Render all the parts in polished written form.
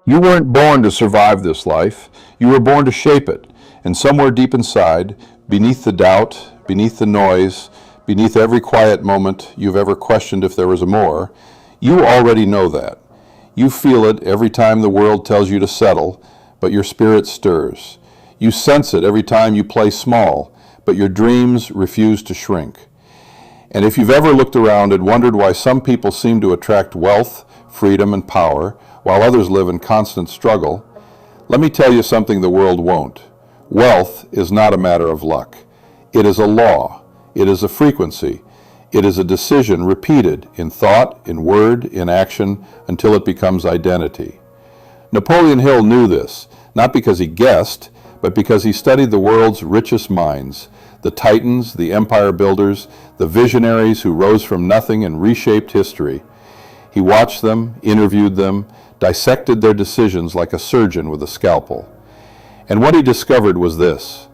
You weren't born to survive this life. You were born to shape it. And somewhere deep inside, beneath the doubt, beneath the noise, beneath every quiet moment you've ever questioned if there was a more, you already know that. You feel it every time the world tells you to settle, but your spirit stirs. You sense it every time you play small, but your dreams refuse to shrink. And if you've ever looked around and wondered why some people seem to attract wealth, freedom, and power, while others live in constant struggle, let me tell you something the world won't. Wealth is not a matter of luck. It is a law. It is a frequency. It is a decision repeated in thought, in word, in action, until it becomes identity. Napoleon Hill knew this, not because he guessed, but because he studied the world's richest minds, the titans, the empire builders, the visionaries who rose from nothing and reshaped history. He watched them, interviewed them, dissected their decisions like a surgeon with a scalpel. And what he discovered was this: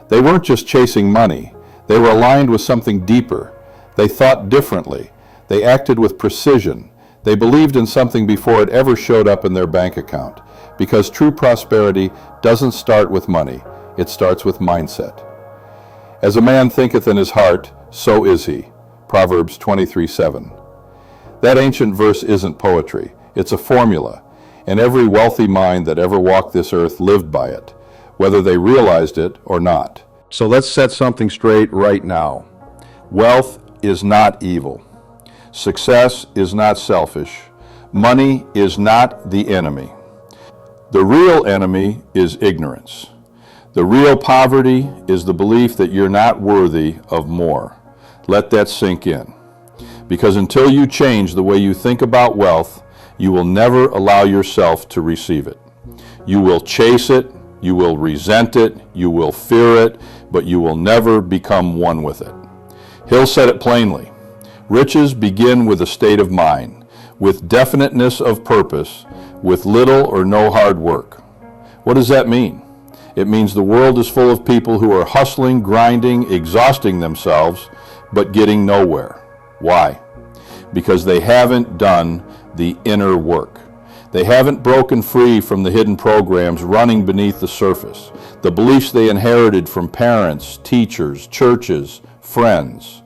they weren't just chasing money, they were aligned with something deeper. They thought differently, they acted with precision, they believed in something before it ever showed up in their bank account, because true prosperity doesn't start with money, it starts with mindset. As a man thinketh in his heart, so is he. Proverbs 23:7. That ancient verse isn't poetry, it's a formula, and every wealthy mind that ever walked this earth lived by it, whether they realized it or not. So let's set something straight right now. Wealth is not evil. Success is not selfish. Money is not the enemy. The real enemy is ignorance. The real poverty is the belief that you're not worthy of more. Let that sink in. Because until you change the way you think about wealth, you will never allow yourself to receive it. You will chase it, you will resent it, you will fear it, but you will never become one with it. Hill said it plainly. Riches begin with a state of mind, with definiteness of purpose, with little or no hard work. What does that mean? It means the world is full of people who are hustling, grinding, exhausting themselves, but getting nowhere. Why? Because they haven't done the inner work. They haven't broken free from the hidden programs running beneath the surface, the beliefs they inherited from parents, teachers, churches, friends.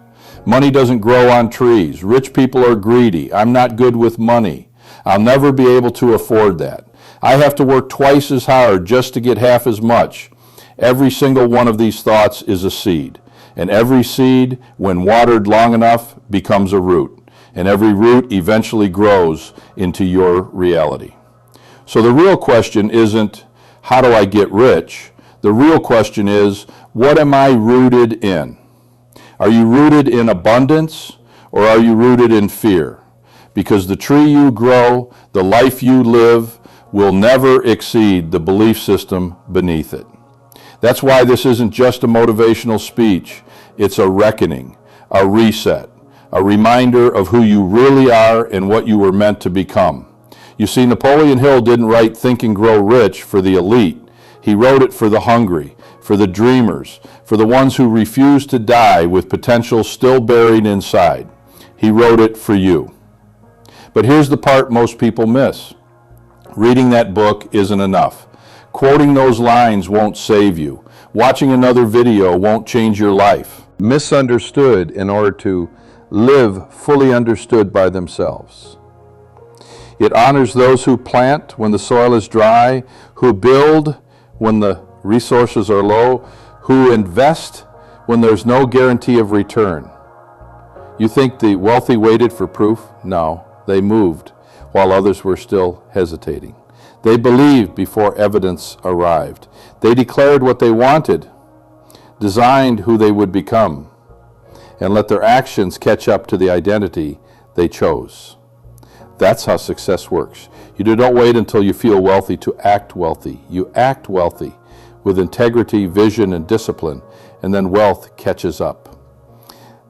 Money doesn't grow on trees. Rich people are greedy. I'm not good with money. I'll never be able to afford that. I have to work twice as hard just to get half as much. Every single one of these thoughts is a seed. And every seed, when watered long enough, becomes a root. And every root eventually grows into your reality. So the real question isn't, how do I get rich? The real question is, what am I rooted in? Are you rooted in abundance, or are you rooted in fear? Because the tree you grow, the life you live, will never exceed the belief system beneath it. That's why this isn't just a motivational speech. It's a reckoning, a reset, a reminder of who you really are and what you were meant to become. You see, Napoleon Hill didn't write Think and Grow Rich for the elite. He wrote it for the hungry, for the dreamers, for the ones who refuse to die with potential still buried inside. He wrote it for you. But here's the part most people miss. Reading that book isn't enough. Quoting those lines won't save you. Watching another video won't change your life. Misunderstood in order to live fully understood by themselves. It honors those who plant when the soil is dry, who build when the resources are low, who invest when there's no guarantee of return. You think the wealthy waited for proof? No, they moved while others were still hesitating. They believed before evidence arrived. They declared what they wanted, designed who they would become, and let their actions catch up to the identity they chose. That's how success works. You don't wait until you feel wealthy to act wealthy. You act wealthy with integrity, vision, and discipline, and then wealth catches up.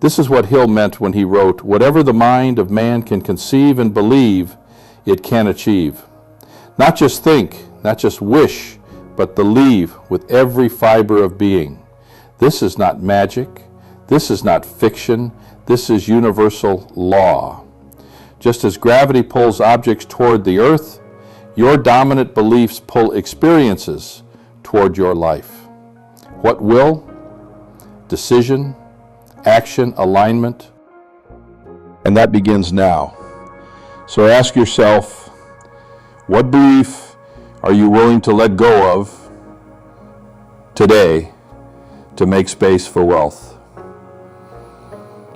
This is what Hill meant when he wrote, "Whatever the mind of man can conceive and believe, it can achieve." Not just think, not just wish, but believe with every fiber of being. This is not magic. This is not fiction. This is universal law. Just as gravity pulls objects toward the earth, Your dominant beliefs pull experiences toward your life. What will, decision, action, alignment, and that begins now. So ask yourself, what belief are you willing to let go of today to make space for wealth?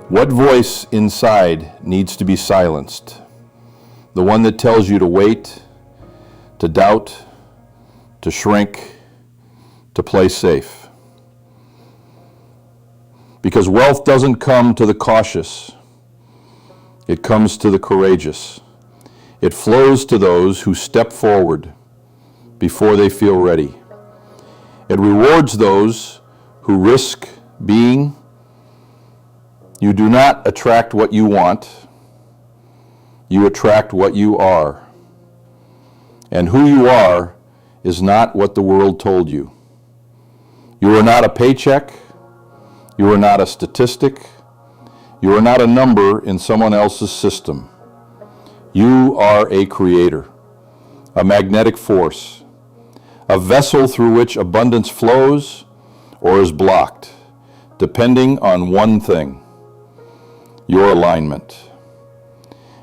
What voice inside needs to be silenced? The one that tells you to wait, to doubt, to shrink, to play safe. Because wealth doesn't come to the cautious. It comes to the courageous. It flows to those who step forward before they feel ready. It rewards those who risk being. You do not attract what you want. You attract what you are. And who you are is not what the world told you. You are not a paycheck. You are not a statistic. You are not a number in someone else's system. You are a creator, a magnetic force, a vessel through which abundance flows or is blocked, depending on one thing: your alignment.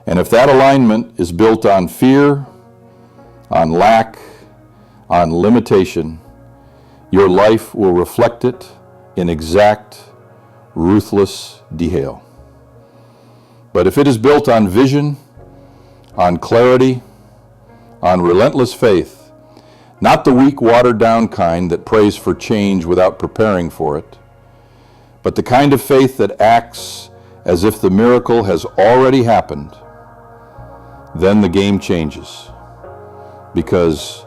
And if that alignment is built on fear, on lack, on limitation, your life will reflect it in exact, ruthless detail. But if it is built on vision, on clarity, on relentless faith, not the weak, watered-down kind that prays for change without preparing for it, but the kind of faith that acts as if the miracle has already happened, then the game changes, because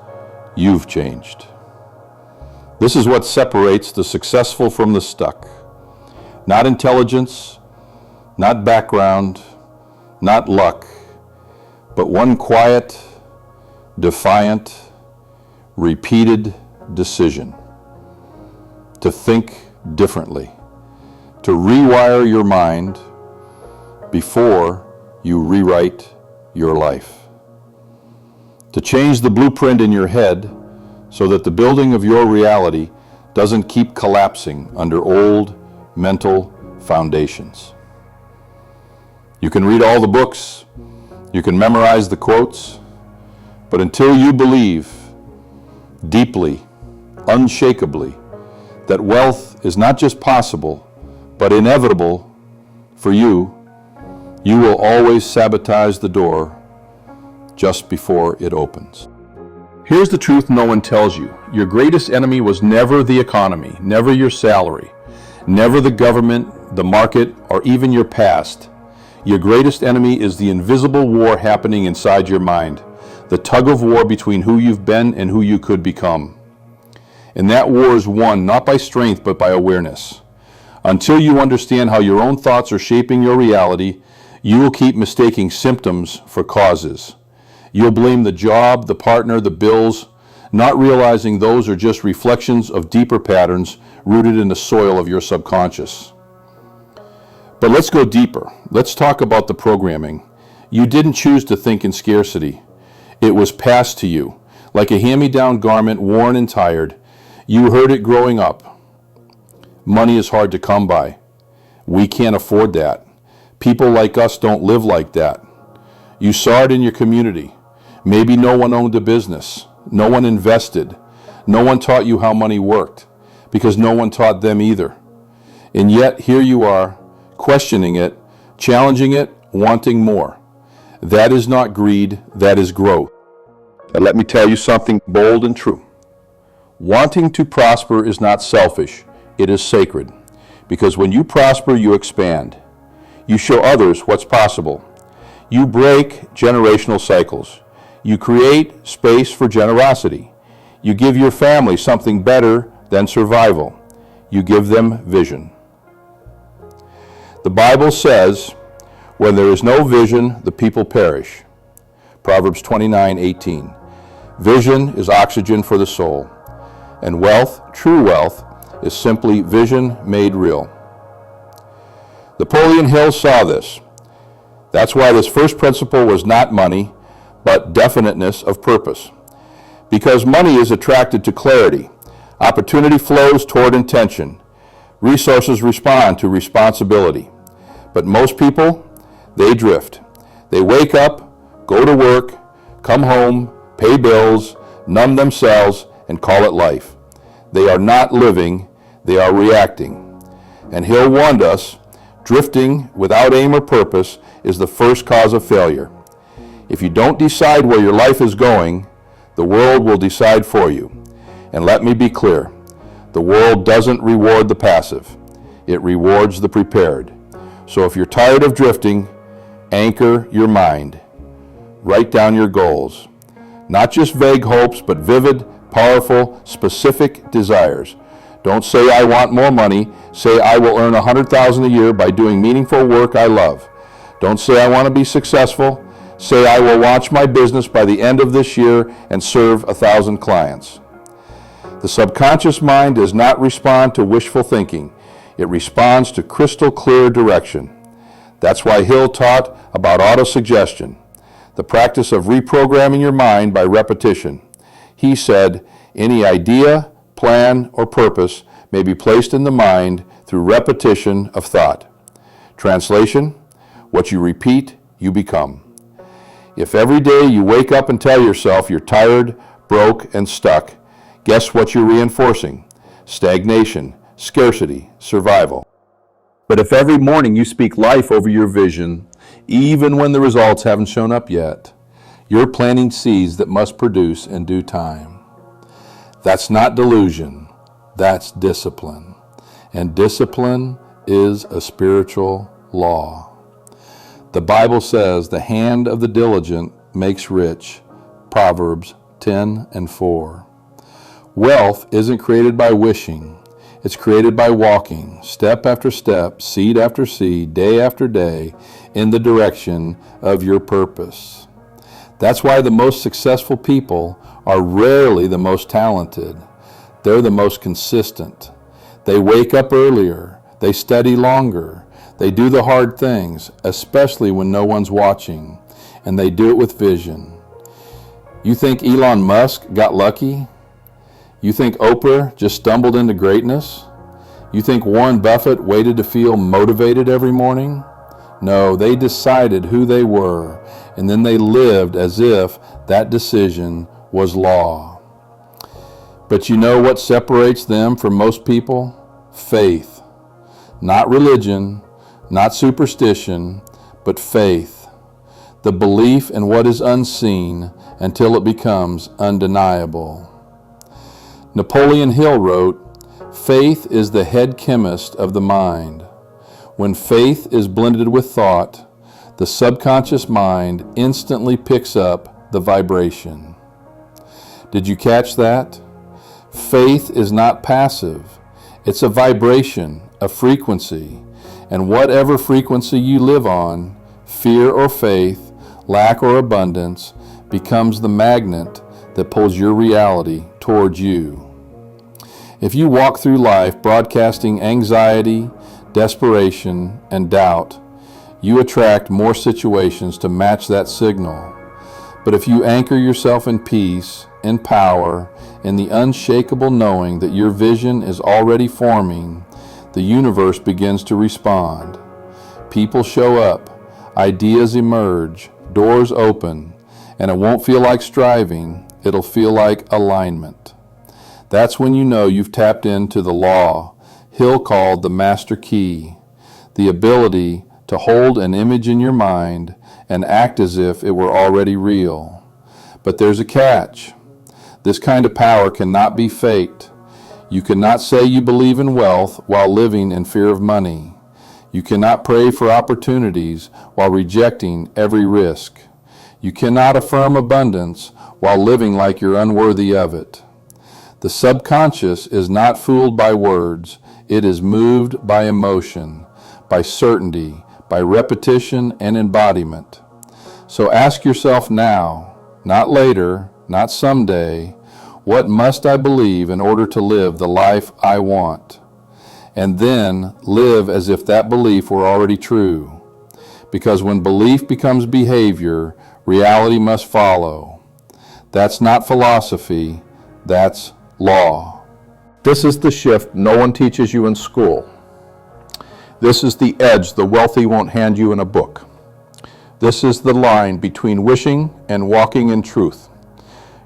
you've changed. This is what separates the successful from the stuck. Not intelligence, not background, not luck, but one quiet, defiant, repeated decision to think differently, to rewire your mind before you rewrite your life, to change the blueprint in your head so that the building of your reality doesn't keep collapsing under old mental foundations. You can read all the books, you can memorize the quotes, but until you believe deeply, unshakably, that wealth is not just possible, but inevitable for you, you will always sabotage the door just before it opens. Here's the truth no one tells you. Your greatest enemy was never the economy, never your salary, never the government, the market, or even your past. Your greatest enemy is the invisible war happening inside your mind, the tug of war between who you've been and who you could become. And that war is won not by strength but by awareness. Until you understand how your own thoughts are shaping your reality, you will keep mistaking symptoms for causes. You'll blame the job, the partner, the bills, not realizing those are just reflections of deeper patterns rooted in the soil of your subconscious. But let's go deeper. Let's talk about the programming. You didn't choose to think in scarcity. It was passed to you, like a hand-me-down garment, worn and tired. You heard it growing up. Money is hard to come by. We can't afford that. People like us don't live like that. You saw it in your community. Maybe no one owned a business. No one invested. No one taught you how money worked, because no one taught them either. And yet, here you are, questioning it, challenging it, wanting more. That is not greed, that is growth. And let me tell you something bold and true. Wanting to prosper is not selfish, it is sacred. Because when you prosper, you expand. You show others what's possible. You break generational cycles. You create space for generosity. You give your family something better than survival. You give them vision. The Bible says, when there is no vision, the people perish. Proverbs 29:18. Vision is oxygen for the soul. And wealth, true wealth, is simply vision made real. Napoleon Hill saw this. That's why this first principle was not money, but definiteness of purpose. Because money is attracted to clarity, opportunity flows toward intention, resources respond to responsibility. But most people, they drift. They wake up, go to work, come home, pay bills, numb themselves, and call it life. They are not living, they are reacting. And Hill warned us, drifting without aim or purpose is the first cause of failure. If you don't decide where your life is going, the world will decide for you. And let me be clear, the world doesn't reward the passive. It rewards the prepared. So if you're tired of drifting, anchor your mind. Write down your goals. Not just vague hopes, but vivid, powerful, specific desires. Don't say, I want more money. Say, I will earn $100,000 a year by doing meaningful work I love. Don't say, I want to be successful. Say, I will launch my business by the end of this year and serve 1,000 clients. The subconscious mind does not respond to wishful thinking. It responds to crystal clear direction. That's why Hill taught about autosuggestion, the practice of reprogramming your mind by repetition. He said, any idea, plan, or purpose may be placed in the mind through repetition of thought. Translation, what you repeat, you become. If every day you wake up and tell yourself you're tired, broke, and stuck, guess what you're reinforcing? Stagnation, scarcity, survival. But if every morning you speak life over your vision, even when the results haven't shown up yet, you're planting seeds that must produce in due time. That's not delusion, that's discipline. And discipline is a spiritual law. The Bible says the hand of the diligent makes rich, Proverbs 10:4. Wealth isn't created by wishing. It's created by walking, step after step, seed after seed, day after day, in the direction of your purpose. That's why the most successful people are rarely the most talented. They're the most consistent. They wake up earlier. They study longer. They do the hard things, especially when no one's watching, and they do it with vision. You think Elon Musk got lucky? You think Oprah just stumbled into greatness? You think Warren Buffett waited to feel motivated every morning? No, they decided who they were, and then they lived as if that decision was law. But you know what separates them from most people? Faith. Not religion, not superstition, but faith. The belief in what is unseen until it becomes undeniable. Napoleon Hill wrote, faith is the head chemist of the mind. When faith is blended with thought, the subconscious mind instantly picks up the vibration. Did you catch that? Faith is not passive. It's a vibration, a frequency. And whatever frequency you live on, fear or faith, lack or abundance, becomes the magnet that pulls your reality towards you. If you walk through life broadcasting anxiety, desperation, and doubt, you attract more situations to match that signal. But if you anchor yourself in peace, in power, in the unshakable knowing that your vision is already forming, the universe begins to respond. People show up, ideas emerge, doors open, and it won't feel like striving, it'll feel like alignment. That's when you know you've tapped into the law Hill called the master key, the ability to hold an image in your mind and act as if it were already real. But there's a catch. This kind of power cannot be faked. You cannot say you believe in wealth while living in fear of money. You cannot pray for opportunities while rejecting every risk. You cannot affirm abundance while living like you're unworthy of it. The subconscious is not fooled by words. It is moved by emotion, by certainty, by repetition and embodiment. So ask yourself now, not later, not someday, what must I believe in order to live the life I want? And then live as if that belief were already true. Because when belief becomes behavior, Reality must follow. That's not philosophy, that's law. This is the shift no one teaches you in school. This is the edge the wealthy won't hand you in a book. This is the line between wishing and walking in truth.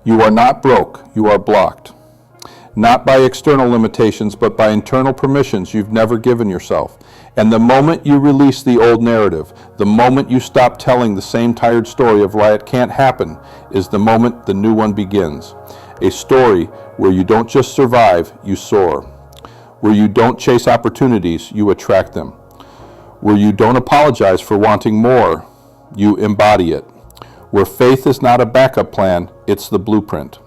You are not broke, you are blocked. Not by external limitations, but by internal permissions you've never given yourself. And the moment you release the old narrative, the moment you stop telling the same tired story of why it can't happen, is the moment the new one begins. A story where you don't just survive, you soar. Where you don't chase opportunities, you attract them. Where you don't apologize for wanting more, you embody it. Where faith is not a backup plan, it's the blueprint.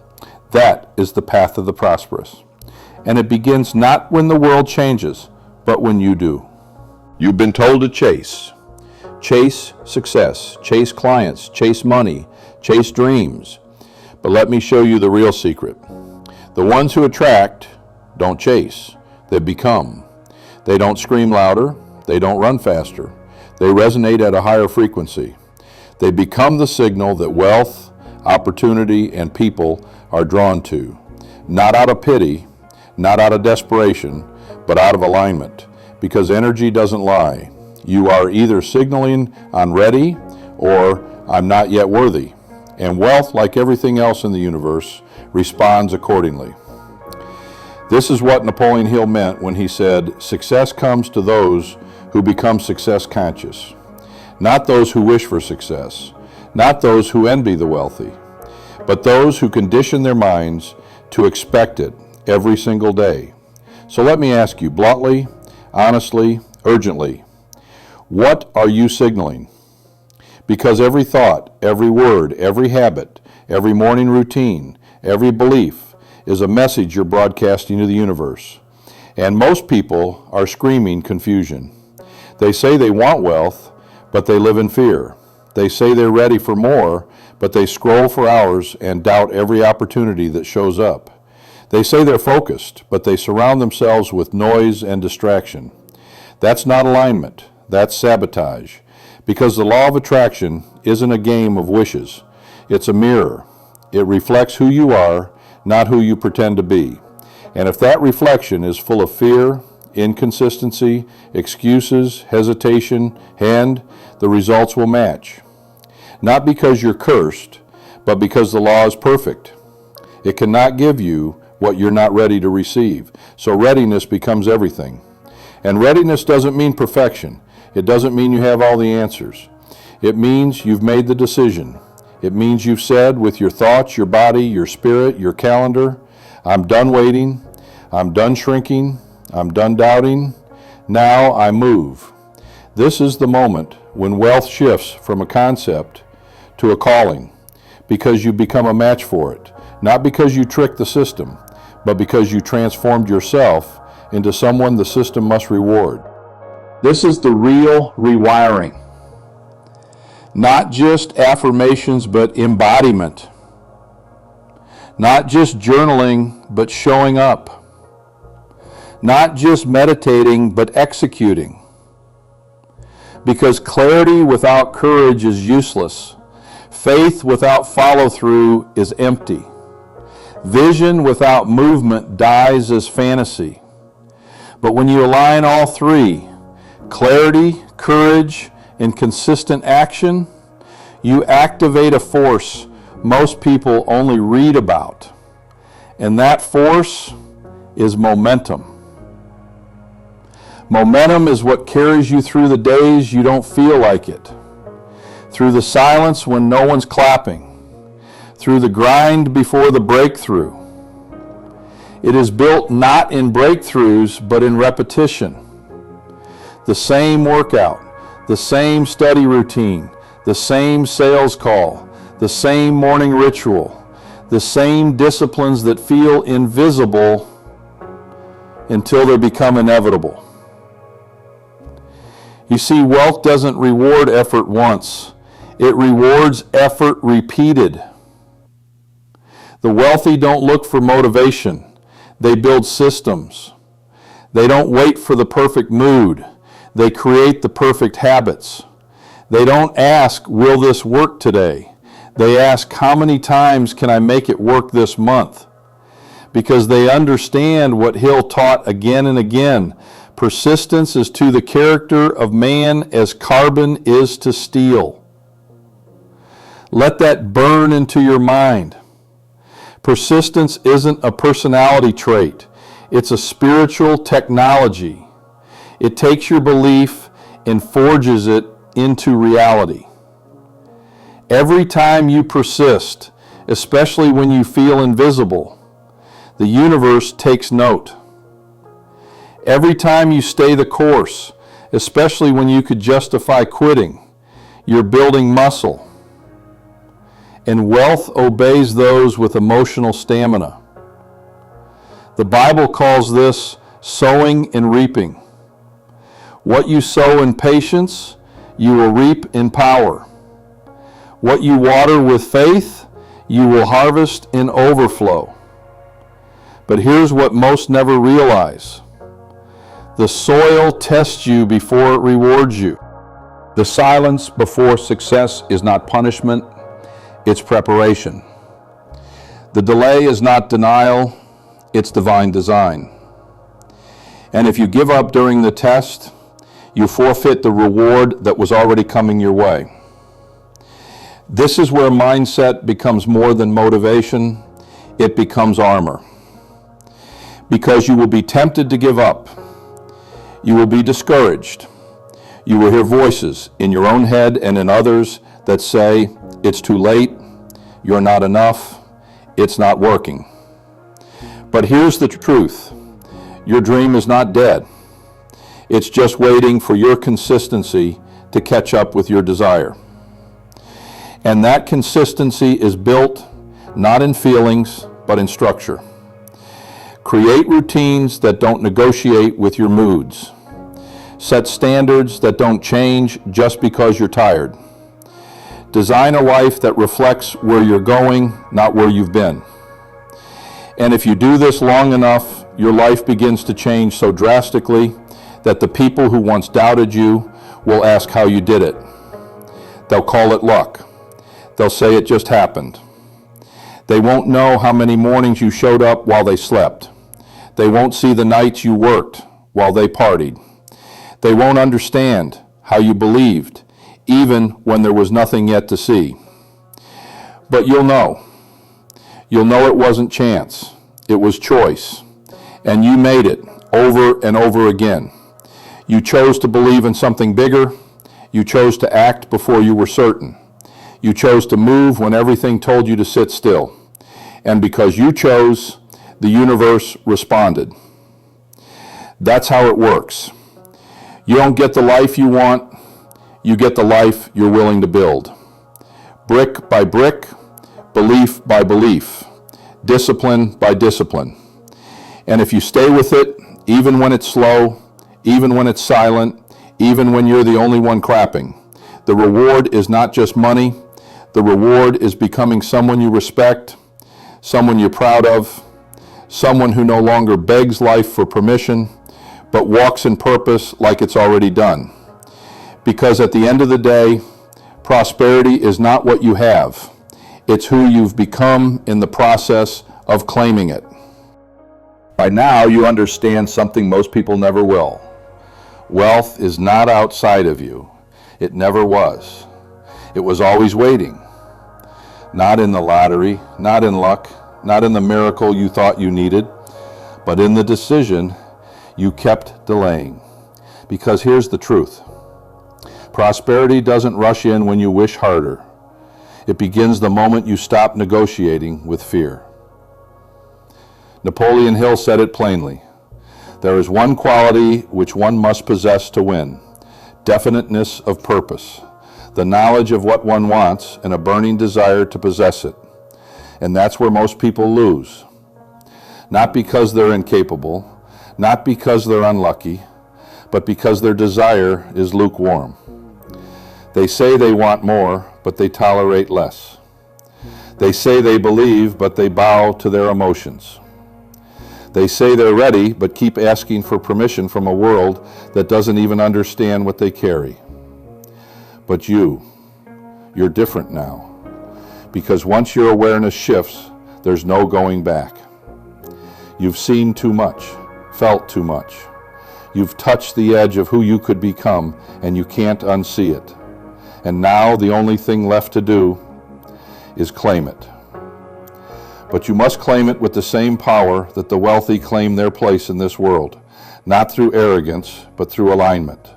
That is the path of the prosperous. And it begins not when the world changes, but when you do. You've been told to chase. Chase success, chase clients, chase money, chase dreams. But let me show you the real secret. The ones who attract don't chase, they become. They don't scream louder, they don't run faster. They resonate at a higher frequency. They become the signal that wealth, opportunity, and people are drawn to. Not out of pity, not out of desperation, but out of alignment. Because energy doesn't lie. You are either signaling I'm ready or I'm not yet worthy. And wealth, like everything else in the universe, responds accordingly. This is what Napoleon Hill meant when he said, success comes to those who become success conscious. Not those who wish for success, not those who envy the wealthy, but those who condition their minds to expect it every single day. So let me ask you bluntly, honestly, urgently, what are you signaling? Because every thought, every word, every habit, every morning routine, every belief is a message you're broadcasting to the universe. And most people are screaming confusion. They say they want wealth, but they live in fear. They say they're ready for more, but they scroll for hours and doubt every opportunity that shows up. They say they're focused, but they surround themselves with noise and distraction. That's not alignment, that's sabotage. Because the law of attraction isn't a game of wishes. It's a mirror. It reflects who you are, not who you pretend to be. And if that reflection is full of fear, inconsistency, excuses, hesitation, and the results will match. Not because you're cursed, but because the law is perfect. It cannot give you what you're not ready to receive. So readiness becomes everything. And readiness doesn't mean perfection. It doesn't mean you have all the answers. It means you've made the decision. It means you've said with your thoughts, your body, your spirit, your calendar, I'm done waiting, I'm done shrinking, I'm done doubting, now I move. This is the moment when wealth shifts from a concept to a calling, because you become a match for it, not because you tricked the system, but because you transformed yourself into someone the system must reward. This is the real rewiring. Not just affirmations, but embodiment. Not just journaling, but showing up. Not just meditating, but executing. Because clarity without courage is useless. Faith without follow-through is empty. Vision without movement dies as fantasy. But when you align all three, clarity, courage, and consistent action, you activate a force most people only read about. And that force is momentum. Momentum is what carries you through the days you don't feel like it, through the silence when no one's clapping, through the grind before the breakthrough. It is built not in breakthroughs, but in repetition. The same workout, the same study routine, the same sales call, the same morning ritual, the same disciplines that feel invisible until they become inevitable. You see, wealth doesn't reward effort once. It rewards effort repeated. The wealthy don't look for motivation. They build systems. They don't wait for the perfect mood. They create the perfect habits. They don't ask, will this work today? They ask, how many times can I make it work this month? Because they understand what Hill taught again and again. Persistence is to the character of man as carbon is to steel. Let that burn into your mind. Persistence isn't a personality trait. It's a spiritual technology. It takes your belief and forges it into reality. Every time you persist, especially when you feel invisible, the universe takes note. Every time you stay the course, especially when you could justify quitting, you're building muscle. And wealth obeys those with emotional stamina. The Bible calls this sowing and reaping. What you sow in patience, you will reap in power. What you water with faith, you will harvest in overflow. But here's what most never realize. The soil tests you before it rewards you. The silence before success is not punishment, it's preparation. The delay is not denial, it's divine design. And if you give up during the test, you forfeit the reward that was already coming your way. This is where mindset becomes more than motivation, it becomes armor. Because you will be tempted to give up. You will be discouraged. You will hear voices in your own head and in others that say, it's too late, you're not enough, it's not working. But here's the truth. Your dream is not dead. It's just waiting for your consistency to catch up with your desire. And that consistency is built not in feelings, but in structure. Create routines that don't negotiate with your moods. Set standards that don't change just because you're tired. Design a life that reflects where you're going, not where you've been. And if you do this long enough, your life begins to change so drastically that the people who once doubted you will ask how you did it. They'll call it luck. They'll say it just happened. They won't know how many mornings you showed up while they slept. They won't see the nights you worked while they partied. They won't understand how you believed, even when there was nothing yet to see. But you'll know. You'll know it wasn't chance. It was choice. And you made it over and over again. You chose to believe in something bigger. You chose to act before you were certain. You chose to move when everything told you to sit still. And because you chose, the universe responded. That's how it works. You don't get the life you want, you get the life you're willing to build. Brick by brick, belief by belief, discipline by discipline. And if you stay with it, even when it's slow, even when it's silent, even when you're the only one clapping, the reward is not just money, the reward is becoming someone you respect, someone you're proud of, someone who no longer begs life for permission, but walks in purpose like it's already done. Because at the end of the day, prosperity is not what you have. It's who you've become in the process of claiming it. By now, you understand something most people never will. Wealth is not outside of you. It never was. It was always waiting. Not in the lottery, not in luck, not in the miracle you thought you needed, but in the decision you kept delaying. Because here's the truth. Prosperity doesn't rush in when you wish harder. It begins the moment you stop negotiating with fear. Napoleon Hill said it plainly. There is one quality which one must possess to win: definiteness of purpose, the knowledge of what one wants, and a burning desire to possess it. And that's where most people lose. Not because they're incapable, not because they're unlucky, but because their desire is lukewarm. They say they want more, but they tolerate less. They say they believe, but they bow to their emotions. They say they're ready, but keep asking for permission from a world that doesn't even understand what they carry. But you're different now, because once your awareness shifts, there's no going back. You've seen too much, felt too much. You've touched the edge of who you could become, and you can't unsee it. And now the only thing left to do is claim it. But you must claim it with the same power that the wealthy claim their place in this world, not through arrogance, but through alignment.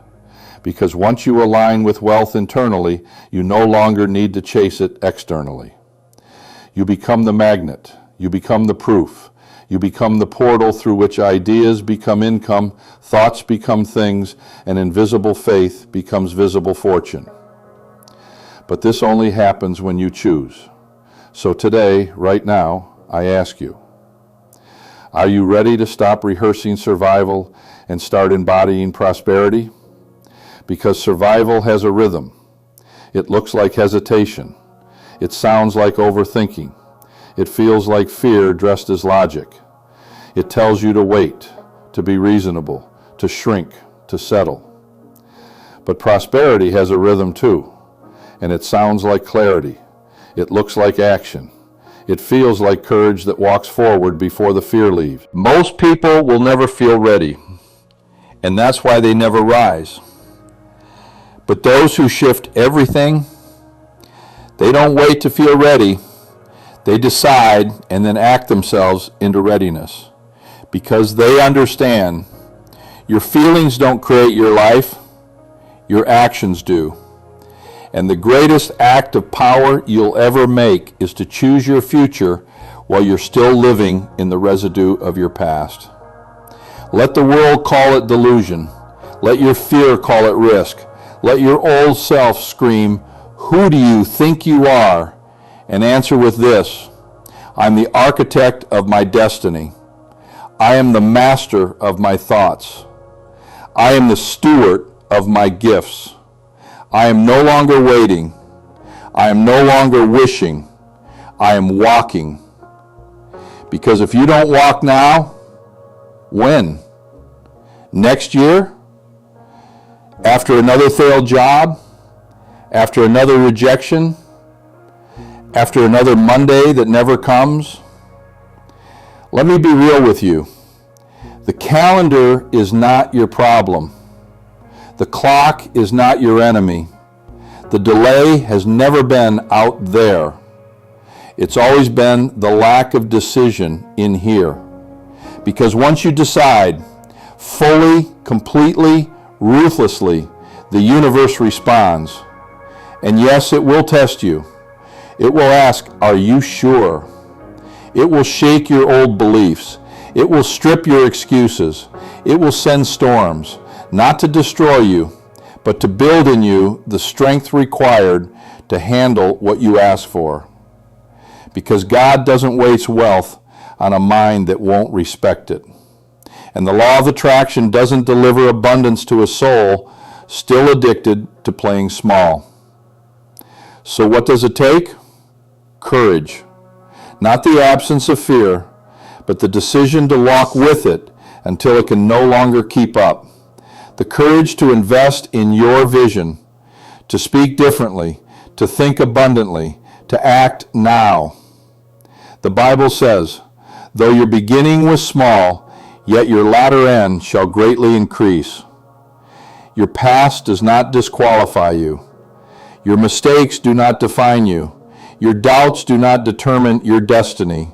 Because once you align with wealth internally, you no longer need to chase it externally. You become the magnet, you become the proof, you become the portal through which ideas become income, thoughts become things, and invisible faith becomes visible fortune. But this only happens when you choose. So today, right now, I ask you, are you ready to stop rehearsing survival and start embodying prosperity? Because survival has a rhythm. It looks like hesitation. It sounds like overthinking. It feels like fear dressed as logic. It tells you to wait, to be reasonable, to shrink, to settle. But prosperity has a rhythm too, and it sounds like clarity. It looks like action. It feels like courage that walks forward before the fear leaves. Most people will never feel ready, and that's why they never rise. But those who shift everything, they don't wait to feel ready. They decide and then act themselves into readiness. Because they understand your feelings don't create your life, your actions do. And the greatest act of power you'll ever make is to choose your future while you're still living in the residue of your past. Let the world call it delusion. Let your fear call it risk. Let your old self scream, "Who do you think you are?" And answer with this, "I'm the architect of my destiny. I am the master of my thoughts. I am the steward of my gifts. I am no longer waiting. I am no longer wishing. I am walking." Because if you don't walk now, when? Next year? After another failed job? After another rejection? After another Monday that never comes? Let me be real with you. The calendar is not your problem. The clock is not your enemy. The delay has never been out there. It's always been the lack of decision in here. Because once you decide, fully, completely, ruthlessly, the universe responds. And yes, it will test you. It will ask, "Are you sure?" It will shake your old beliefs. It will strip your excuses. It will send storms, not to destroy you, but to build in you the strength required to handle what you ask for. Because God doesn't waste wealth on a mind that won't respect it. And the law of attraction doesn't deliver abundance to a soul still addicted to playing small. So what does it take? Courage. Not the absence of fear, but the decision to walk with it until it can no longer keep up. The courage to invest in your vision, to speak differently, to think abundantly, to act now. The Bible says, "Though your beginning was small, yet your latter end shall greatly increase." Your past does not disqualify you. Your mistakes do not define you. Your doubts do not determine your destiny.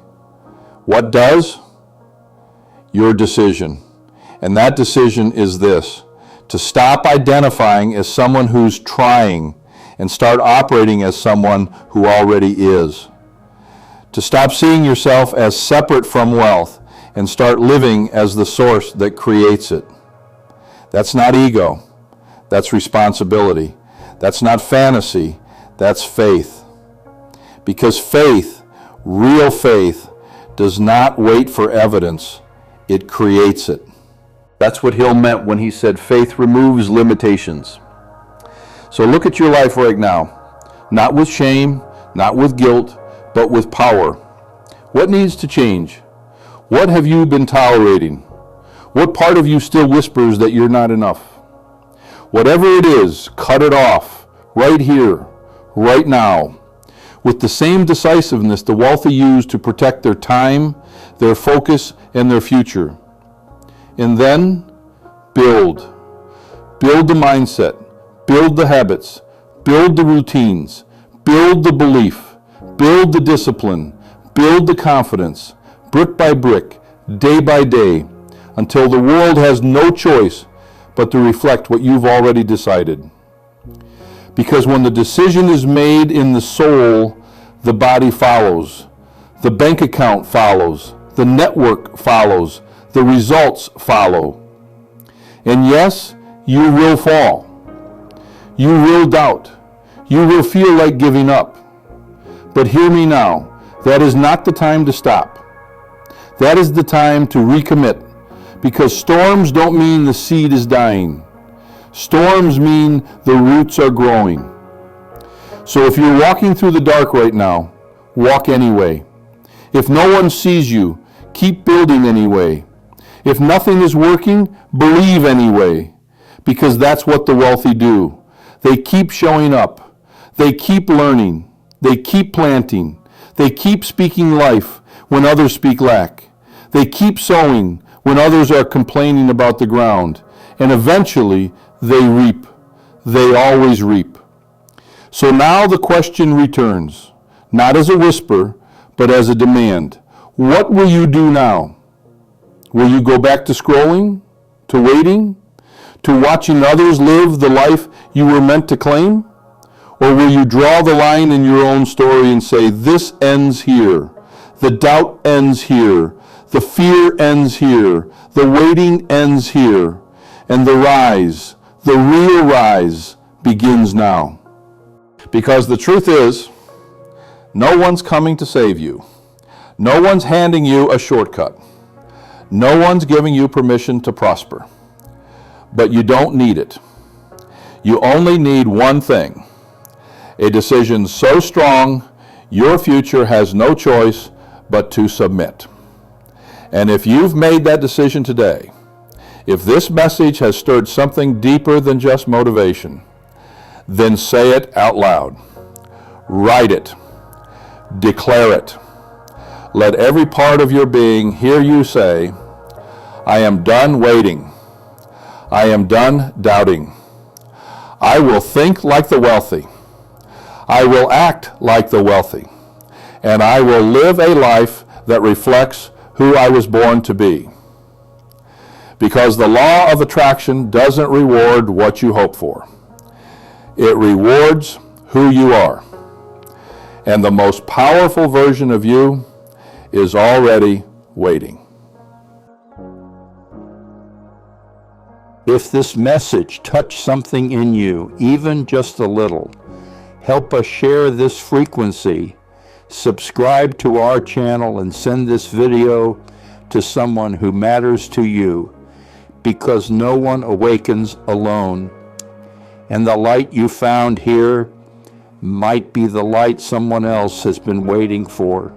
What does? Your decision. And that decision is this: to stop identifying as someone who's trying and start operating as someone who already is. To stop seeing yourself as separate from wealth and start living as the source that creates it. That's not ego. That's responsibility. That's not fantasy. That's faith. Because faith, real faith, does not wait for evidence. It creates it. That's what Hill meant when he said faith removes limitations. So look at your life right now. Not with shame, not with guilt, but with power. What needs to change? What have you been tolerating? What part of you still whispers that you're not enough? Whatever it is, cut it off, right here, right now. with the same decisiveness the wealthy use to protect their time, their focus, and their future. And then, build. Build the mindset, build the habits, build the routines, build the belief, build the discipline, build the confidence, brick by brick, day by day, until the world has no choice but to reflect what you've already decided. Because when the decision is made in the soul, the body follows, the bank account follows, the network follows, the results follow. And yes, you will fall. You will doubt. You will feel like giving up. But hear me now, that is not the time to stop. That is the time to recommit, because storms don't mean the seed is dying. Storms mean the roots are growing. So if you're walking through the dark right now, walk anyway. If no one sees you, keep building anyway. If nothing is working, believe anyway, because that's what the wealthy do. They keep showing up. They keep learning. They keep planting. They keep speaking life when others speak lack. They keep sowing when others are complaining about the ground. And eventually, they reap. They always reap. So now the question returns, not as a whisper, but as a demand. What will you do now? Will you go back to scrolling, to waiting, to watching others live the life you were meant to claim? Or will you draw the line in your own story and say, this ends here, the doubt ends here, the fear ends here, the waiting ends here, and the rise, the real rise, begins now. Because the truth is, no one's coming to save you. No one's handing you a shortcut. No one's giving you permission to prosper. But you don't need it. You only need one thing. A decision so strong, your future has no choice but to submit. And if you've made that decision today, if this message has stirred something deeper than just motivation, then say it out loud. Write it. Declare it. Let every part of your being hear you say, I am done waiting. I am done doubting. I will think like the wealthy. I will act like the wealthy. And I will live a life that reflects who I was born to be. Because the law of attraction doesn't reward what you hope for. It rewards who you are. And the most powerful version of you is already waiting. If this message touched something in you, even just a little, help us share this frequency, subscribe to our channel, and send this video to someone who matters to you, because no one awakens alone. And the light you found here might be the light someone else has been waiting for.